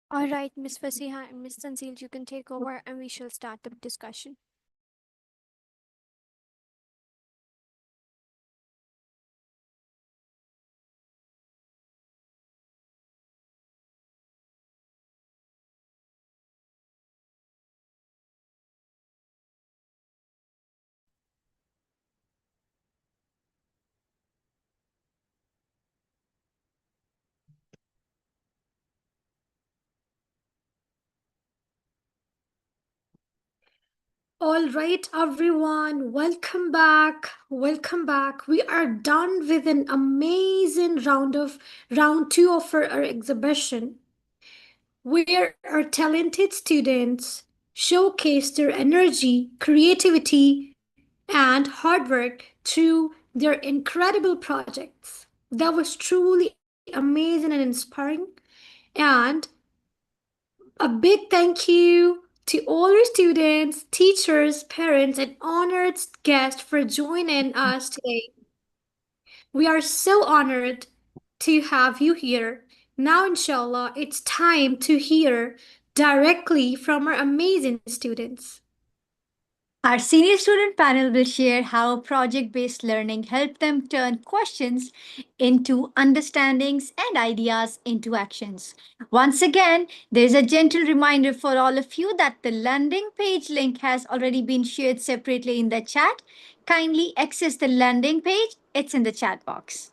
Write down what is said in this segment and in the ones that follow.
All right, Miss Fasiha and Miss Tanzil, you can take over and we shall start the discussion. All right, everyone, welcome back. Welcome back. We are done with an amazing round two of our exhibition, where our talented students showcase their energy, creativity, and hard work through their incredible projects. That was truly amazing and inspiring. And a big thank you to all our students, teachers, parents, and honored guests for joining us today. We are so honored to have you here. Now, inshallah, it's time to hear directly from our amazing students. Our senior student panel will share how project based learning helped them turn questions into understandings and ideas into actions. Once again, there's a gentle reminder for all of you that the landing page link has already been shared separately in the chat. Kindly access the landing page, it's in the chat box.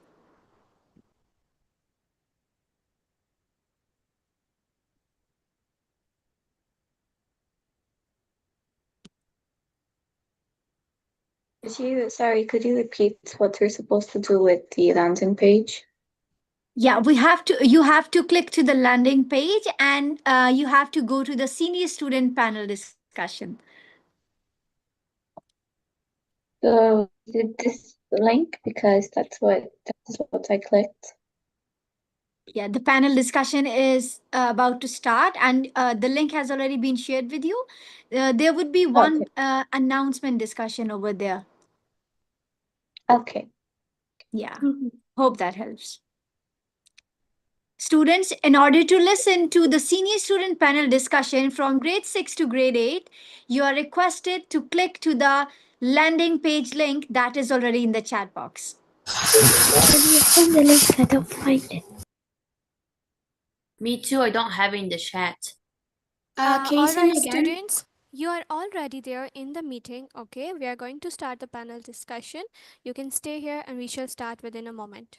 Could you repeat what you're supposed to do with the landing page? Yeah, you have to click to the landing page and you have to go to the senior student panel discussion. So did this link because that's what I clicked. Yeah, the panel discussion is about to start, and the link has already been shared with you. There would be Okay. one announcement discussion over there. Okay. Yeah, hope that helps. Students, in order to listen to the senior student panel discussion from grade 6 to grade 8, you are requested to click to the landing page link that is already in the chat box. Can you send the link? I don't find it. Me too, I don't have it in the chat. Can you All send right, it again? students, you are already there in the meeting. Okay, we are going to start the panel discussion. You can stay here and we shall start within a moment.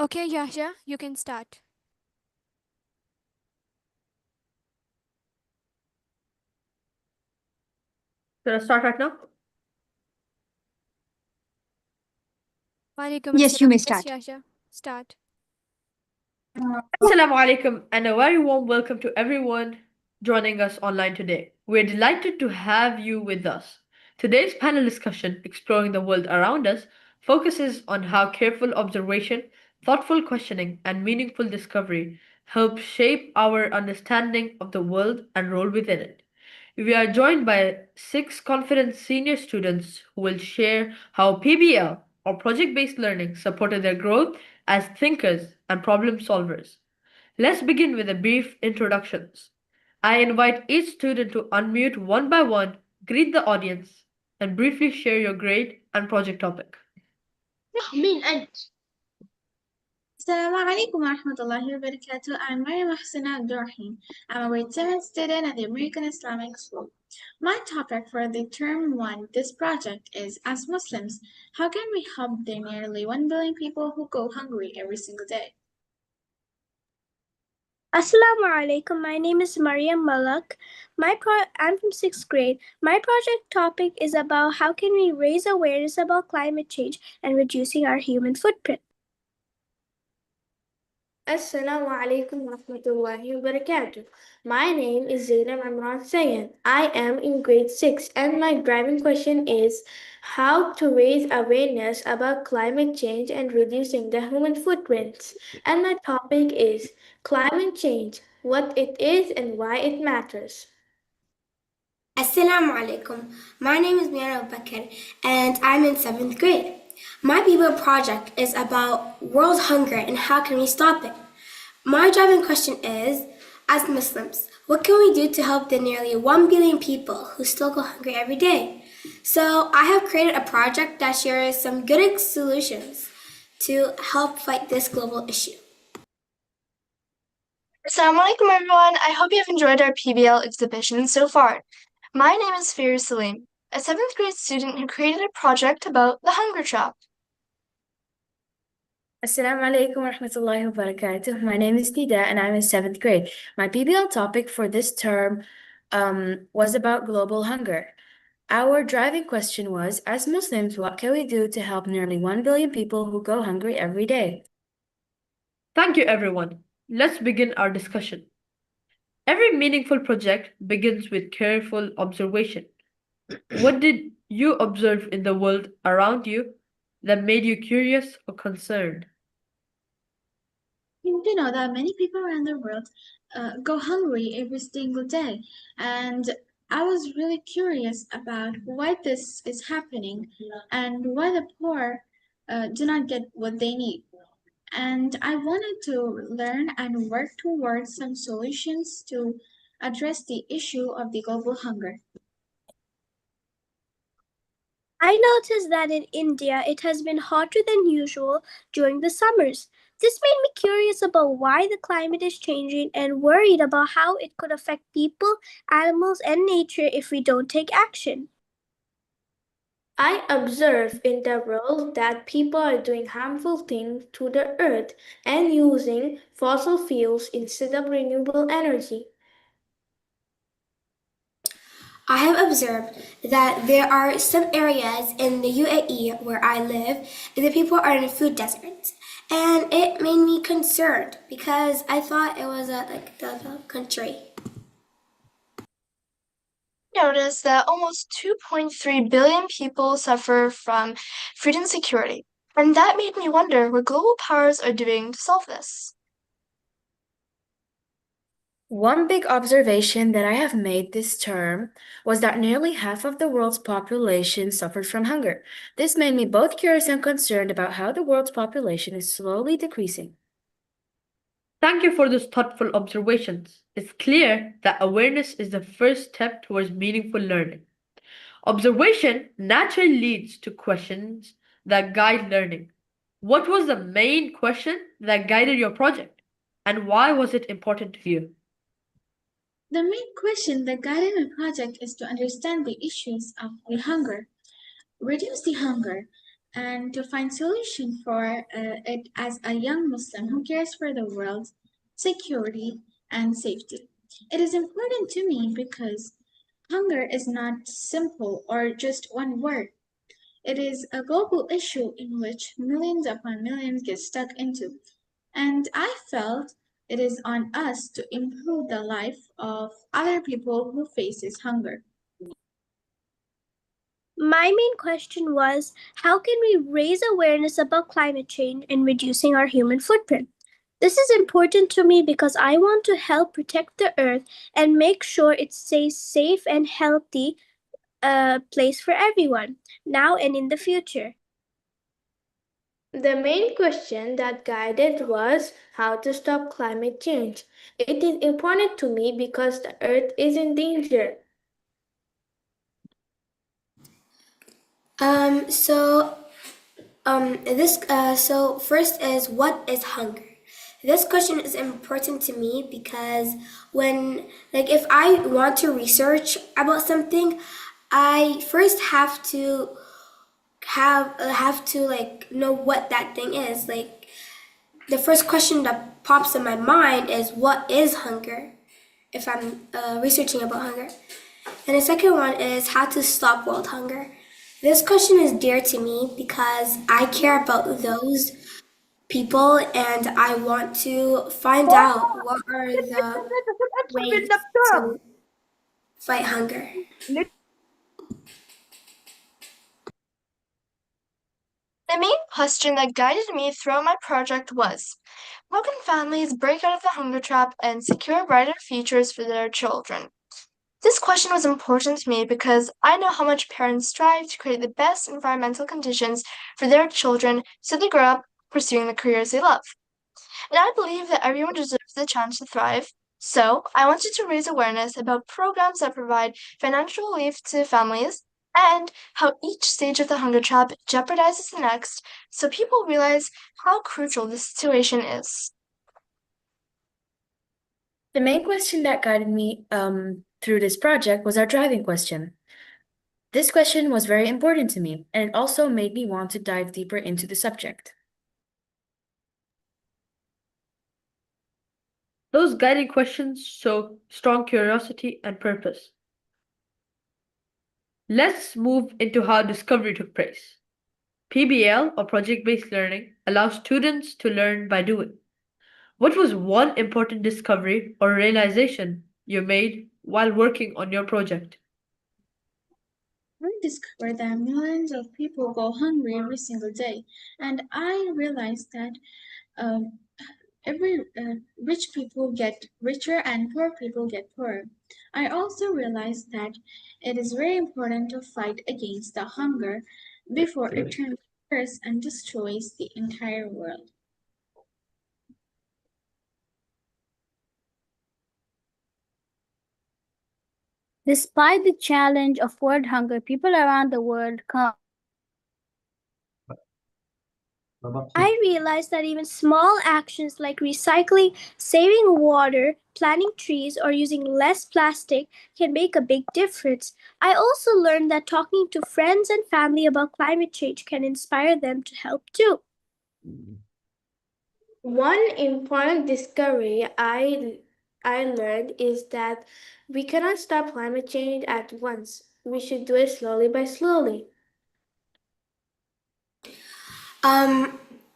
Okay, Yahya, you can start. Should I start right now? Walaikum Yes, you assalam. may Yes, start. Yahya, start. Assalamu alaikum and a very warm welcome to everyone joining us online today. We're delighted to have you with us. Today's panel discussion, Exploring the World Around Us, focuses on how careful observation, thoughtful questioning, and meaningful discovery help shape our understanding of the world and role within it. We are joined by six confident senior students who will share how PBL or project based learning supported their growth as thinkers and problem solvers. Let's begin with a brief introductions. I invite each student to unmute one by one, greet the audience, and briefly share your grade and project topic. مين أنت؟ السلام عليكم ورحمة الله وبركاته. I'm Maryam Ahsana Abdurrahim. I'm a grade 7 student at the American Islamic School. My topic for the term 1 this project is As Muslims, how can we help the nearly 1 billion people who go hungry every single day? Assalamu alaikum. My name is Mariam Malak. I'm from 6th grade. My project topic is about how can we raise awareness about climate change and reducing our human footprint. Assalamu alaikum warahmatullahi wabarakatuh. My name is Zainab Imran Sayed. I am in grade 6 and my driving question is how to raise awareness about climate change and reducing the human footprints. And my topic is climate change, what it is and why it matters. Assalamu alaikum. My name is Miana Bakr and I'm in 7th grade. My people project is about world hunger and how can we stop it. My driving question is, as Muslims, what can we do to help the nearly 1 billion people who still go hungry every day? So I have created a project that shares some good solutions to help fight this global issue. Assalamu alaikum everyone. I hope you have enjoyed our PBL exhibition so far. My name is Firouz Salim, a 7th grade student who created a project about the hunger trap. Assalamu alaikum wa rahmatullahi wa barakatuh. My name is Nida and I'm in 7th grade. My PBL topic for this term was about global hunger. Our driving question was, as Muslims, what can we do to help nearly 1 billion people who go hungry every day? Thank you, everyone. Let's begin our discussion. Every meaningful project begins with careful observation. What did you observe in the world around you that made you curious or concerned? You know that many people around the world go hungry every single day, and I was really curious about why this is happening and why the poor do not get what they need. And I wanted to learn and work towards some solutions to address the issue of the global hunger. I noticed that in India it has been hotter than usual during the summers. This made me curious about why the climate is changing and worried about how it could affect people, animals, and nature if we don't take action. I observe in the world that people are doing harmful things to the earth and using fossil fuels instead of renewable energy. I have observed that there are some areas in the UAE where I live and the people are in food deserts. And it made me concerned because I thought it was like the country. Notice that almost 2.3 billion people suffer from food insecurity, and that made me wonder what global powers are doing to solve this. One big observation that I have made this term was that nearly half of the world's population suffered from hunger. This made me both curious and concerned about how the world's population is slowly decreasing. Thank you for those thoughtful observations. It's clear that awareness is the first step towards meaningful learning. Observation naturally leads to questions that guide learning. What was the main question that guided your project, and why was it important to you? The main question that guided my project is to understand the issues of the hunger, reduce the hunger, and to find solution for it as a young Muslim who cares for the world's security and safety. It is important to me because hunger is not simple or just one word. It is a global issue in which millions upon millions get stuck into. And I felt it is on us to improve the life of other people who faces hunger. My main question was how can we raise awareness about climate change and reducing our human footprint? This is important to me because I want to help protect the earth and make sure it stays safe and healthy place for everyone, now and in the future. The main question that guided was how to stop climate change. It is important to me because the earth is in danger. So so first is what is hunger? This question is important to me because when if I want to research about something, I first have to know what that thing is. Like the first question that pops in my mind is what is hunger? If I'm researching about hunger. And the second one is how to stop world hunger. This question is dear to me because I care about those people, and I want to find out what are the ways to fight hunger. The main question that guided me throughout my project was, how can families break out of the hunger trap and secure brighter futures for their children? This question was important to me because I know how much parents strive to create the best environmental conditions for their children so they grow up pursuing the careers they love. And I believe that everyone deserves the chance to thrive. So I wanted to raise awareness about programs that provide financial relief to families and how each stage of the hunger trap jeopardizes the next so people realize how crucial this situation is. The main question that guided me through this project was our driving question. This question was very important to me, and it also made me want to dive deeper into the subject. Those guiding questions show strong curiosity and purpose. Let's move into how discovery took place. PBL, or project based learning, allows students to learn by doing. What was one important discovery or realization you made while working on your project? I discovered that millions of people go hungry every single day, and I realized that um, every rich people get richer and poor people get poorer. I also realized that it is very important to fight against the hunger before it turns worse and destroys the entire world. Despite the challenge of world hunger, people around the world come. I realized that even small actions like recycling, saving water, planting trees, or using less plastic can make a big difference. I also learned that talking to friends and family about climate change can inspire them to help too. One important discovery I learned is that we cannot stop climate change at once. We should do it slowly by slowly.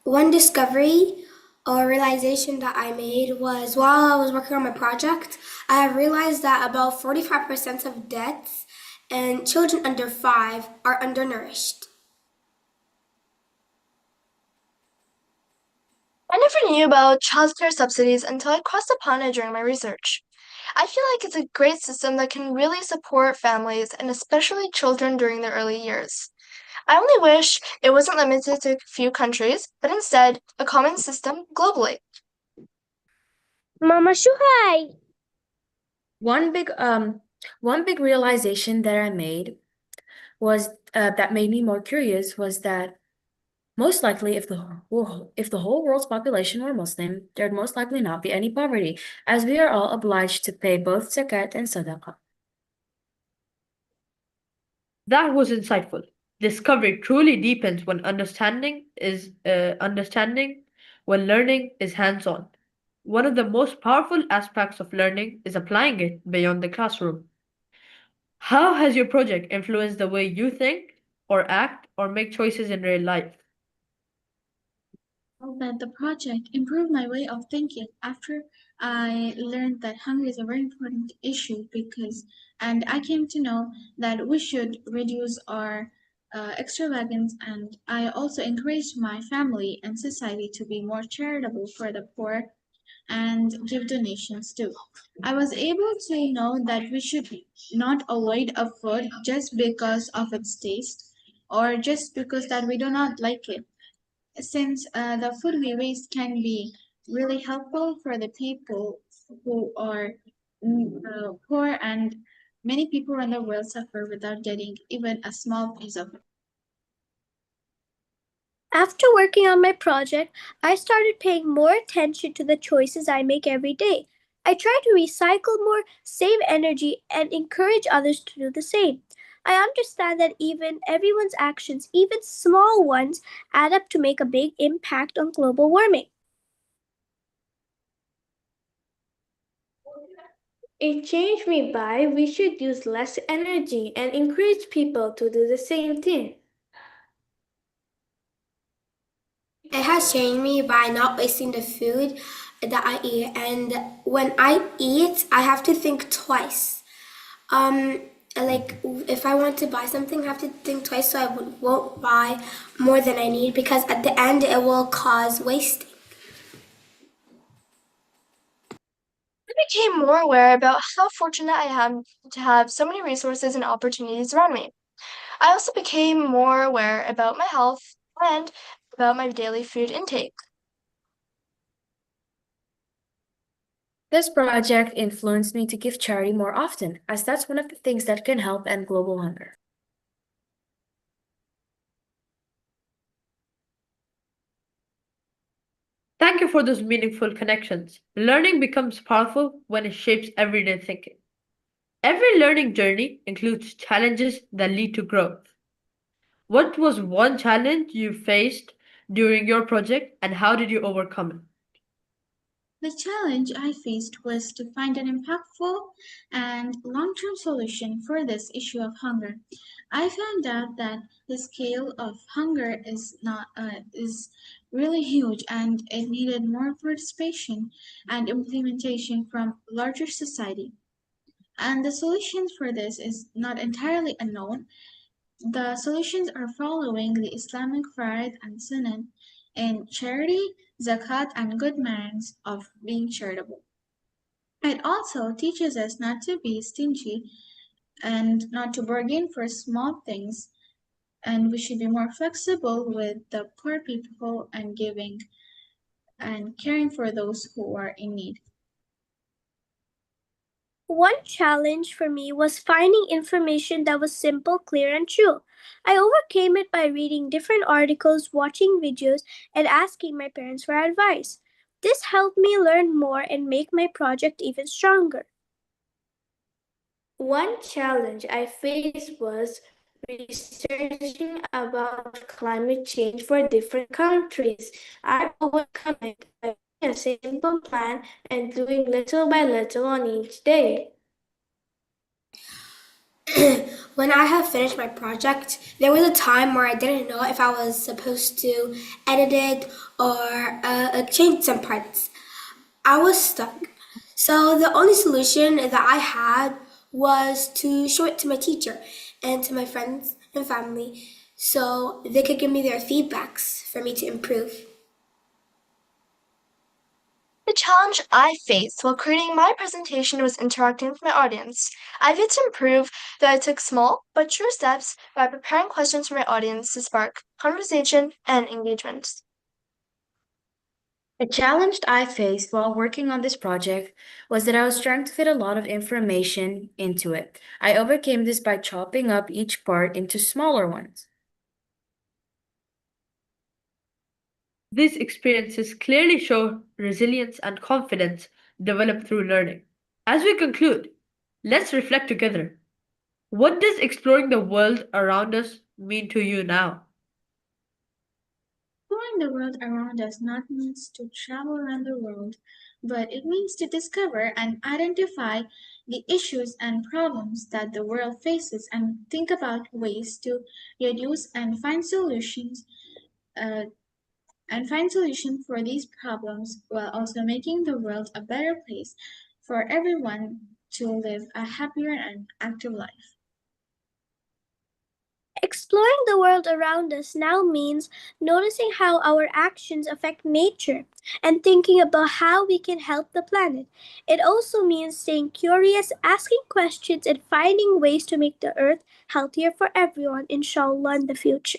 One discovery or realization that I made was while I was working on my project, I realized that about 45% of deaths and children under 5 are undernourished. I never knew about childcare subsidies until I crossed upon it during my research. I feel like it's a great system that can really support families and especially children during their early years. I only wish it wasn't limited to a few countries, but instead a common system globally. Mama Shuhai! One big one big realization that I made was that made me more curious was that most likely if the whole world's population were Muslim, there'd most likely not be any poverty, as we are all obliged to pay both zakat and sadaqah. That was insightful. Discovery truly deepens when understanding when learning is hands-on. One of the most powerful aspects of learning is applying it beyond the classroom. How has your project influenced the way you think or act or make choices in real life? That the project improved my way of thinking after I learned that hunger is a very important issue and I came to know that we should reduce our extravagance, and I also encouraged my family and society to be more charitable for the poor and give donations too. I was able to know that we should not avoid a food just because of its taste or just because that we do not like it, since the food we waste can be really helpful for the people who are poor, and many people in the world suffer without getting even a small piece of it. After working on my project, I started paying more attention to the choices I make every day. I try to recycle more, save energy, and encourage others to do the same. I understand that even everyone's actions, even small ones, add up to make a big impact on global warming. It changed me by we should use less energy and encourage people to do the same thing. It has changed me by not wasting the food that I eat. And when I eat, I have to think twice. Um, like if I want to buy something, I have to think twice so I won't buy more than I need because at the end it will cause wasting. I became more aware about how fortunate I am to have so many resources and opportunities around me. I also became more aware about my health and about my daily food intake. This project influenced me to give charity more often, as that's one of the things that can help end global hunger. Thank you for those meaningful connections. Learning becomes powerful when it shapes everyday thinking. Every learning journey includes challenges that lead to growth. What was one challenge you faced during your project and how did you overcome it? The challenge I faced was to find an impactful and long term solution for this issue of hunger. I found out that the scale of hunger is really huge and it needed more participation and implementation from larger society. And the solution for this is not entirely unknown. The solutions are following the Islamic Farid and Sunan in charity, zakat, and good manners of being charitable. It also teaches us not to be stingy and not to bargain for small things, and we should be more flexible with the poor people and giving and caring for those who are in need. One challenge for me was finding information that was simple, clear, and true. I overcame it by reading different articles, watching videos, and asking my parents for advice. This helped me learn more and make my project even stronger. One challenge I faced was researching about climate change for different countries. I overcome it by making a simple plan and doing little by little on each day. When I have finished my project, there was a time where I didn't know if I was supposed to edit it or change some parts. I was stuck. So the only solution that I had was to show it to my teacher and to my friends and family so they could give me their feedbacks for me to improve. The challenge I faced while creating my presentation was interacting with my audience. I've yet to improve, though I took small but sure steps by preparing questions for my audience to spark conversation and engagement. A challenge I faced while working on this project was that I was trying to fit a lot of information into it. I overcame this by chopping up each part into smaller ones. These experiences clearly show resilience and confidence developed through learning. As we conclude, let's reflect together. What does exploring the world around us mean to you now? Exploring the world around us not means to travel around the world, but it means to discover and identify the issues and problems that the world faces and think about ways to reduce uh, and find solutions for these problems while also making the world a better place for everyone to live a happier and active life. Exploring the world around us now means noticing how our actions affect nature and thinking about how we can help the planet. It also means staying curious, asking questions, and finding ways to make the earth healthier for everyone, inshallah, in the future.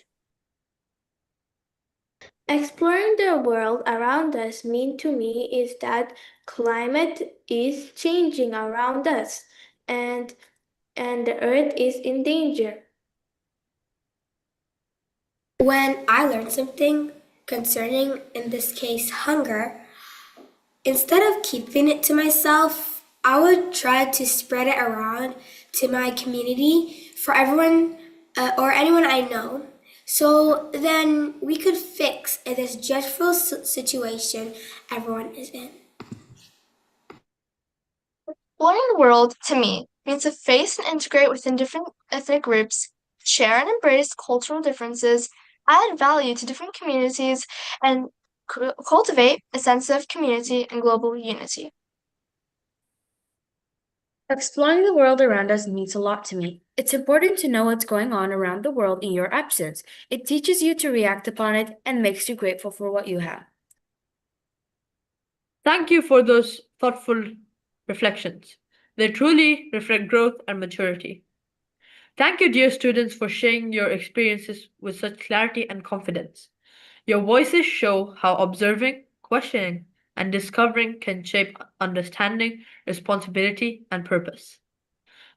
Exploring the world around us mean to me is that climate is changing around us and the earth is in danger. When I learned something concerning, in this case, hunger, instead of keeping it to myself, I would try to spread it around to my community for everyone or anyone I know. So then we could fix this dreadful situation everyone is in. Exploring the world, to me, means to face and integrate within different ethnic groups, share and embrace cultural differences, add value to different communities, and cultivate a sense of community and global unity. Exploring the world around us means a lot to me. It's important to know what's going on around the world in your absence. It teaches you to react upon it and makes you grateful for what you have. Thank you for those thoughtful reflections. They truly reflect growth and maturity. Thank you, dear students, for sharing your experiences with such clarity and confidence. Your voices show how observing, questioning, and discovering can shape understanding, responsibility, and purpose.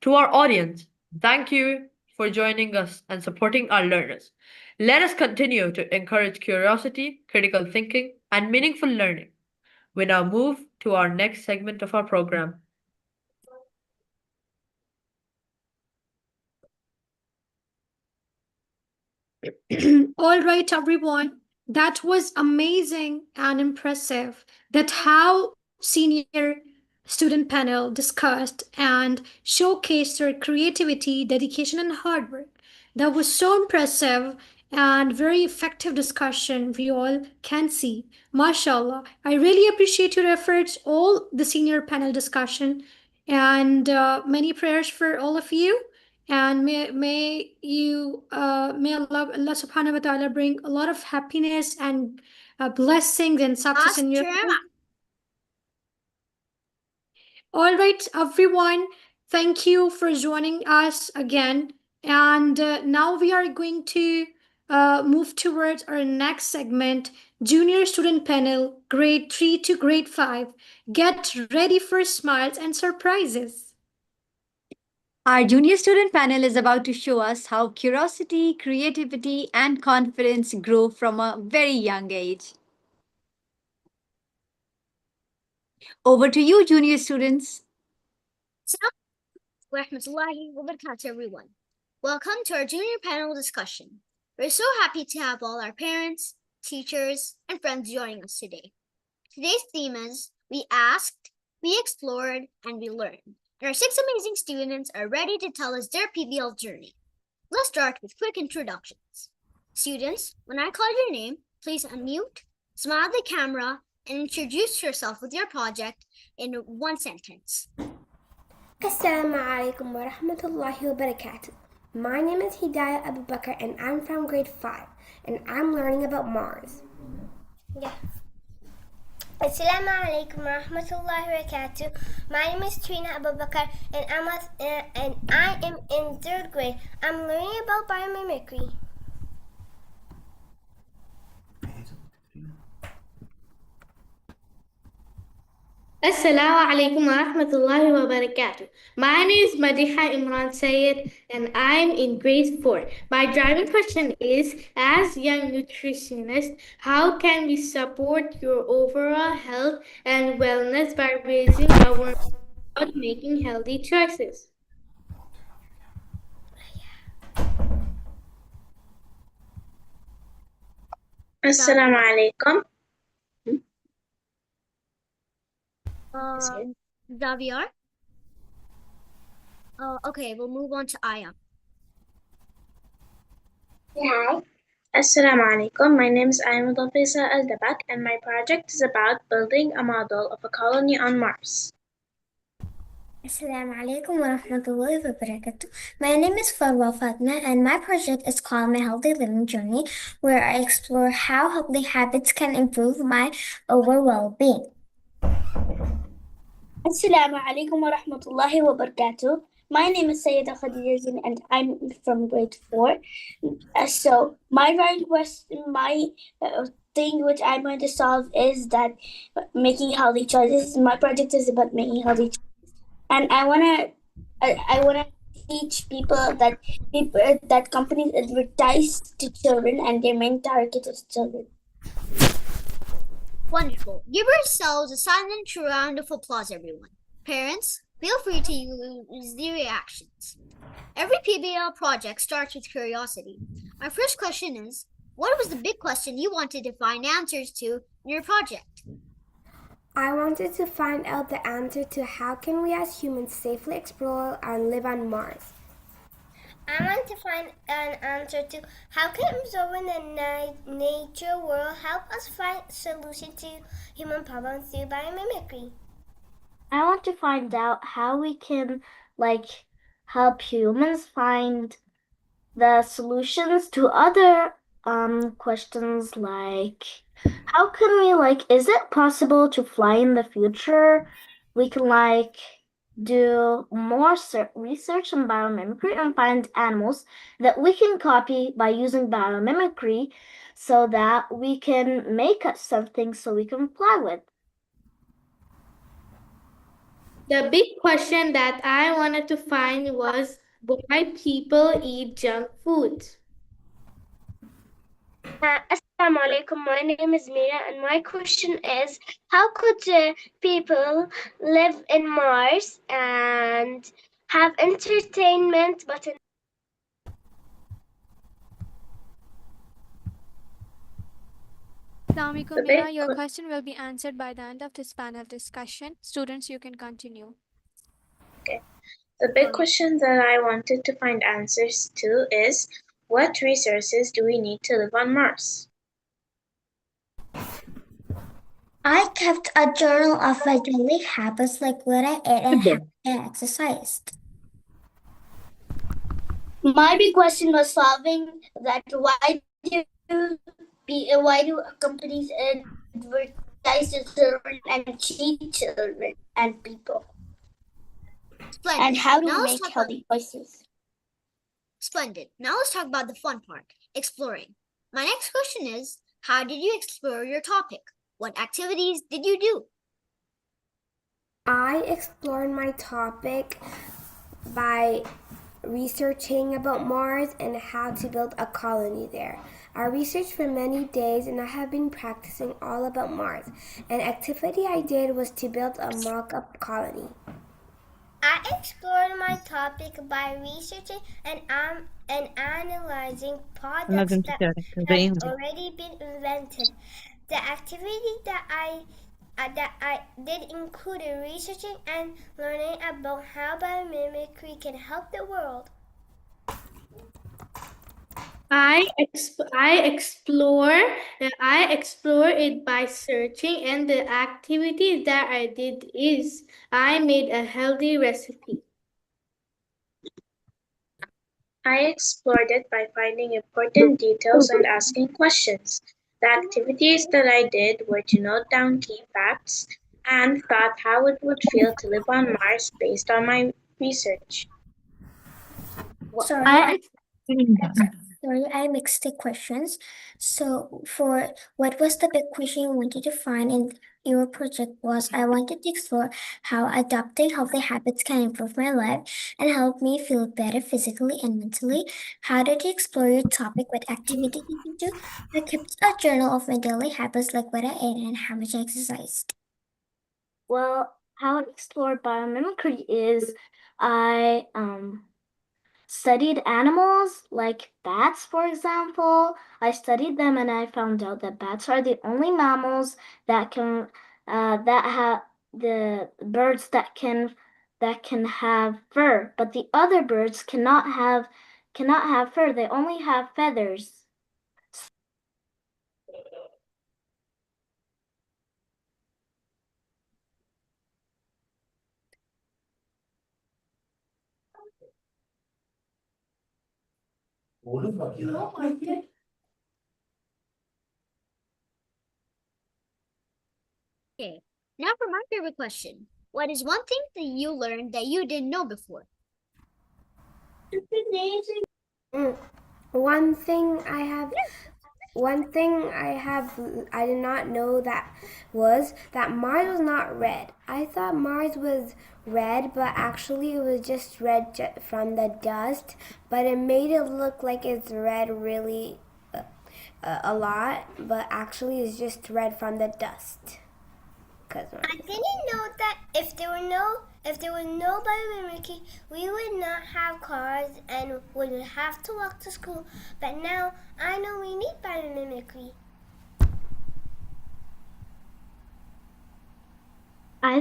To our audience, thank you for joining us and supporting our learners. Let us continue to encourage curiosity, critical thinking, and meaningful learning. We now move to our next segment of our program. All right, everyone. That was amazing and impressive. That how senior student panel discussed and showcased their creativity, dedication, and hard work. That was so impressive and very effective discussion we all can see. MashaAllah. I really appreciate your efforts, all the senior panel discussion, and many prayers for all of you. And may Allah subhanahu wa ta'ala bring a lot of happiness and blessings and success in your life. All right, everyone, thank you for joining us again. And now we are going to move towards our next segment, Junior Student Panel, Grade 3 to Grade 5. Get ready for smiles and surprises. Our junior student panel is about to show us how curiosity, creativity, and confidence grow from a very young age. Over to you, junior students. Rahmatullahi wa barakatuh, everyone. Welcome to our junior panel discussion. We're so happy to have all our parents, teachers, and friends joining us today. Today's theme is We Asked, We Explored, and We Learned. And our 6 amazing students are ready to tell us their PBL journey. Let's start with quick introductions. Students, when I call your name, please unmute, smile at the camera, and introduce yourself with your project in one sentence. Assalamu alaikum wa rahmatullahi wa barakatuh. My name is Hidayah Abu Bakr and I'm from grade 5 and I'm learning about Mars. Yeah. Assalamu alaikum wa rahmatullahi wa barakatuh. My name is Trina Abu Bakr and I am in 3rd grade. I'm learning about biomimicry. Assalamu alaikum wa rahmatullahi wa barakatuh. My name is Madiha Imran Sayed and I'm in grade 4. My driving question is, as young nutritionists, how can we support your overall health and wellness by raising awareness about making healthy choices? Assalamu alaikum. Xavier? Okay, we'll move on to Aya. Hi. Assalamu alaikum. My name is Ahmed Al-Dabak and my project is about building a model of a colony on Mars. Assalamu alaikum wa rahmatullahi wa barakatuh. My name is Farwa Fatma and my project is called My Healthy Living Journey, where I explore how healthy habits can improve my overall well-being. Assalamu alaikum wa rahmatullahi wa barakatuh. My name is Sayyida Khadija Zin and I'm from grade 4. So my drawing question, my thing which I'm going to solve is that making healthy choices. My project is about making healthy choices. And I wanna teach people that companies advertise to children and their main target is children. Wonderful. Give yourselves a silent round of applause, everyone. Parents, feel free to use the reactions. Every PBL project starts with curiosity. Our first question is, what was the big question you wanted to find answers to in your project? I wanted to find out the answer to how can we as humans safely explore and live on Mars. I want to find an answer to how can observing the nature world help us find solutions to human problems through biomimicry. I want to find out how we can help humans find the solutions to other questions like how can we is it possible to fly in the future? We can do more research on biomimicry and find animals that we can copy by using biomimicry so that we can make us something so we can fly with. The big question that I wanted to find was why people eat junk food. Assalamu alaikum. My name is Mira, and my question is how could people live in Mars and have entertainment but in Assalamualaikum, Mira. Your question will be answered by the end of this panel discussion. Students, you can continue. Okay. The big question that I wanted to find answers to is what resources do we need to live on Mars? I kept a journal of my daily habits like what I ate and how I exercised. My big question was solving that why do companies advertise to children and cheat children and people? Splendid. And how do Now we let's make talk healthy choices? Splendid. Now let's talk about the fun part, exploring. My next question is, how did you explore your topic? What activities did you do? I explored my topic by researching about Mars and how to build a colony there. I researched for many days and I have been practicing all about Mars. An activity I did was to build a mock-up colony. I explored my topic by researching and analyzing products that have already been invented. The activity that I did included researching and learning about how biomimicry can help the world. I explore it by searching, and the activity that I did is I made a healthy recipe. I explored it by finding important details and asking questions. The activities that I did were to note down key facts and thought how it would feel to live on Mars based on my research. Sorry, I mixed the questions. So for what was the big question you wanted to find in your project was I wanted to explore how adopting healthy habits can improve my life and help me feel better physically and mentally. How did you explore your topic? What activity did you do? I kept a journal of my daily habits like what I ate and how much I exercised. Well, how I explored biomimicry is I studied animals like bats, for example. I studied them and I found out that bats are the only mammals that can that have the birds that can have fur, but the other birds cannot have fur. They only have feathers. Okay, now for my favorite question. What is one thing that you learned that you didn't know before? One thing I did not know that was that Mars was not red. I thought Mars was red, but actually it was just red from the dust, but it made it look like it's red really a lot, but actually it's just red from the dust. I didn't know that if there were no biomimicry, we would not have cars and would have to walk to school. But now I know we need biomimicry. I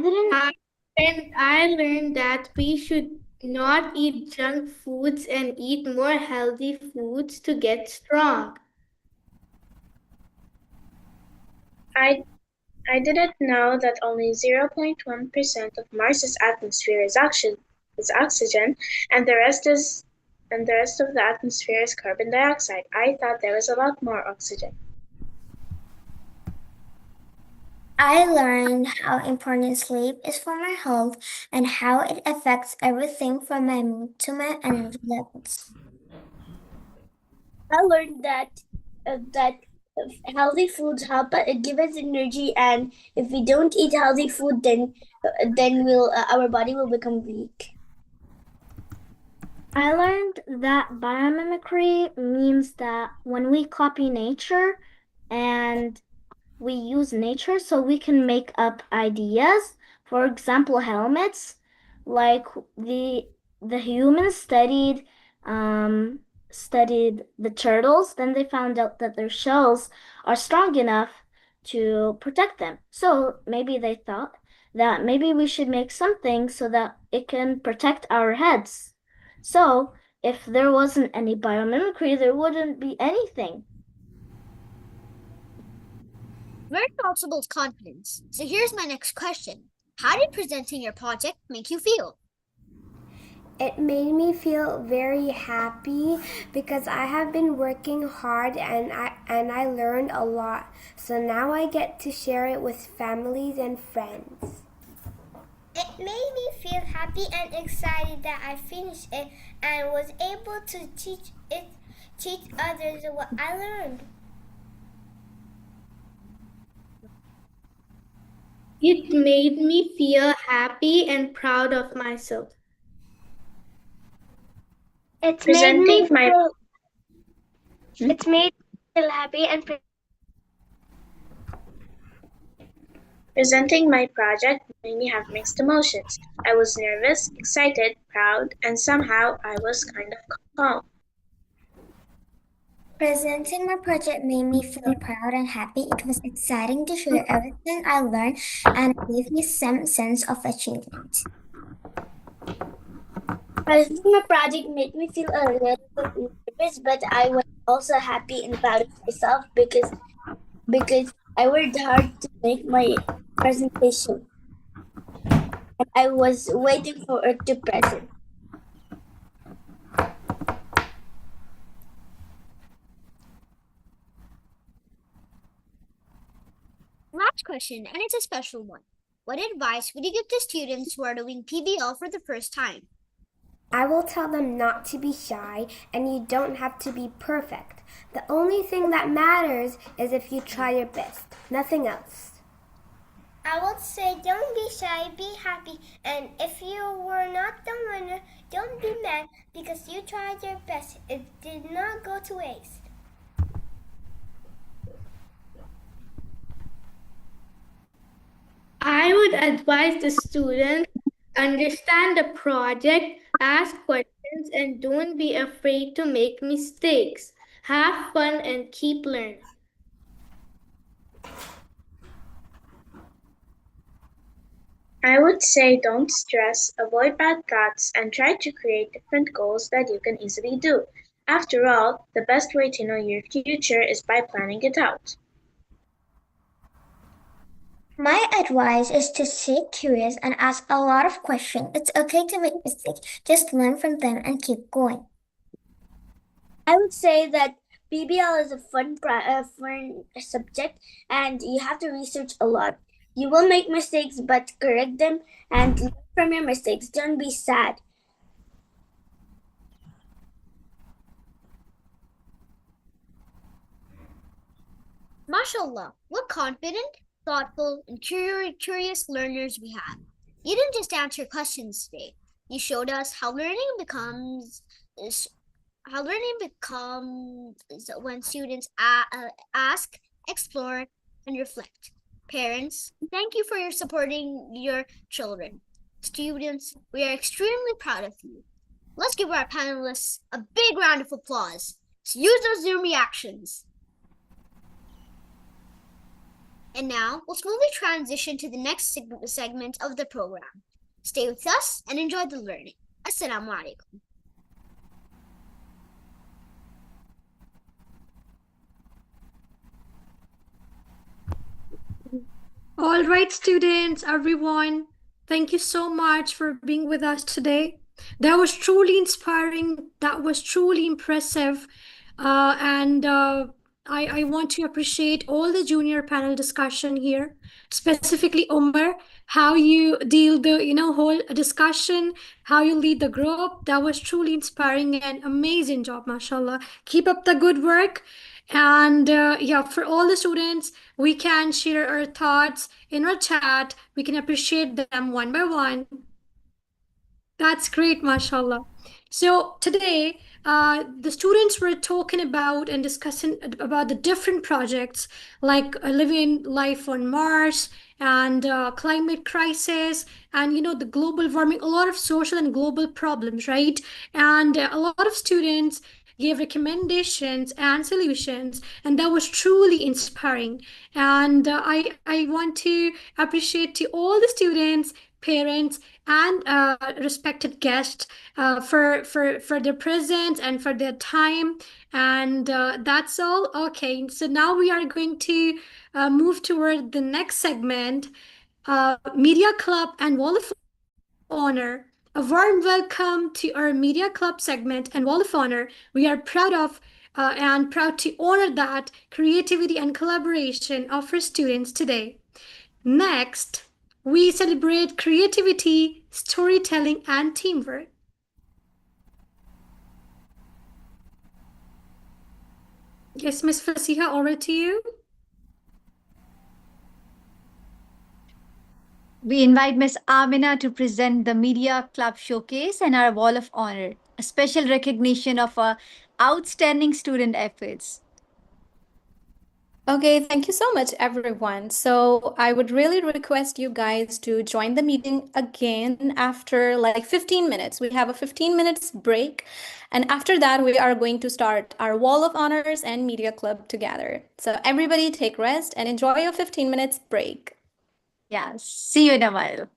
learned that we should not eat junk foods and eat more healthy foods to get strong. I didn't know that only 0.1% of Mars's atmosphere is oxygen, and the rest of the atmosphere is carbon dioxide. I thought there was a lot more oxygen. I learned how important sleep is for my health and how it affects everything from my mood to my energy levels. I learned that healthy foods help give us energy, and if we don't eat healthy food, then we'll our body will become weak. I learned that biomimicry means that when we copy nature and we use nature so we can make up ideas. For example, helmets, like the humans studied the turtles, then they found out that their shells are strong enough to protect them. So maybe they thought that maybe we should make something so that it can protect our heads. So if there wasn't any biomimicry, there wouldn't be anything. Very also builds confidence. So here's my next question. How did presenting your project make you feel? It made me feel very happy because I have been working hard and I learned a lot. So now I get to share it with families and friends. It made me feel happy and excited that I finished it and was able to teach others what I learned. It made me feel happy and proud of myself. It's made me feel happy and Presenting my project made me have mixed emotions. I was nervous, excited, proud, and somehow I was kind of calm. Presenting my project made me feel proud and happy. It was exciting to share everything I learned and it gave me some sense of achievement. Presenting my project made me feel a little bit nervous, but I was also happy and proud of myself because I worked hard to make my presentation, and I was waiting for it to present. Last question, and it's a special one. What advice would you give to students who are doing PBL for the first time? I will tell them not to be shy and you don't have to be perfect. The only thing that matters is if you try your best, nothing else. I would say don't be shy, be happy, and if you were not the winner, don't be mad because you tried your best. It did not go to waste. I would advise the students understand the project, ask questions, and don't be afraid to make mistakes. Have fun and keep learning. I would say don't stress, avoid bad thoughts, and try to create different goals that you can easily do. After all, the best way to know your future is by planning it out. My advice is to stay curious and ask a lot of questions. It's okay to make mistakes, just learn from them and keep going. I would say that PBL is a fun subject, and you have to research a lot. You will make mistakes, but correct them and learn from your mistakes. Don't be sad. MashaAllah, what confident, thoughtful, and curious learners we have. You didn't just answer questions today. You showed us how learning becomes when students ask, explore, and reflect. Parents, thank you for your supporting your children. Students, we are extremely proud of you. Let's give our panelists a big round of applause. So use those Zoom reactions. And now, we'll smoothly transition to the next segment of the program. Stay with us and enjoy the learning. Assalamu alaikum. All right, students, everyone, thank you so much for being with us today. That was truly inspiring. That was truly impressive. And I want to appreciate all the junior panel discussion here, specifically Omar, how you deal the whole discussion, how you lead the group. That was truly inspiring and amazing job, mashallah. Keep up the good work. And yeah, for all the students, we can share our thoughts in our chat. We can appreciate them one by one. That's great, mashallah. So today, the students were talking about and discussing about the different projects like living life on Mars and climate crisis and the global warming, a lot of social and global problems, right? And a lot of students gave recommendations and solutions, and that was truly inspiring. And I want to appreciate to all the students, parents, and respected guests for their presence and for their time. And that's all. Okay, so now we are going to move toward the next segment, Media Club and Wall of Honor. A warm welcome to our Media Club segment and Wall of Honor. We are proud of and proud to honor that creativity and collaboration of our students today. Next, we celebrate creativity, storytelling, and teamwork. Yes, Miss Fasiha, over to you. We invite Ms. Amina to present the Media Club Showcase and our Wall of Honor, a special recognition of our outstanding student efforts. Okay, thank you so much, everyone. So I would really request you guys to join the meeting again after like 15 minutes. We have a 15 minutes break. And after that, we are going to start our Wall of Honors and Media Club together. So everybody take rest and enjoy your 15 minutes break. Yeah, see you in a while.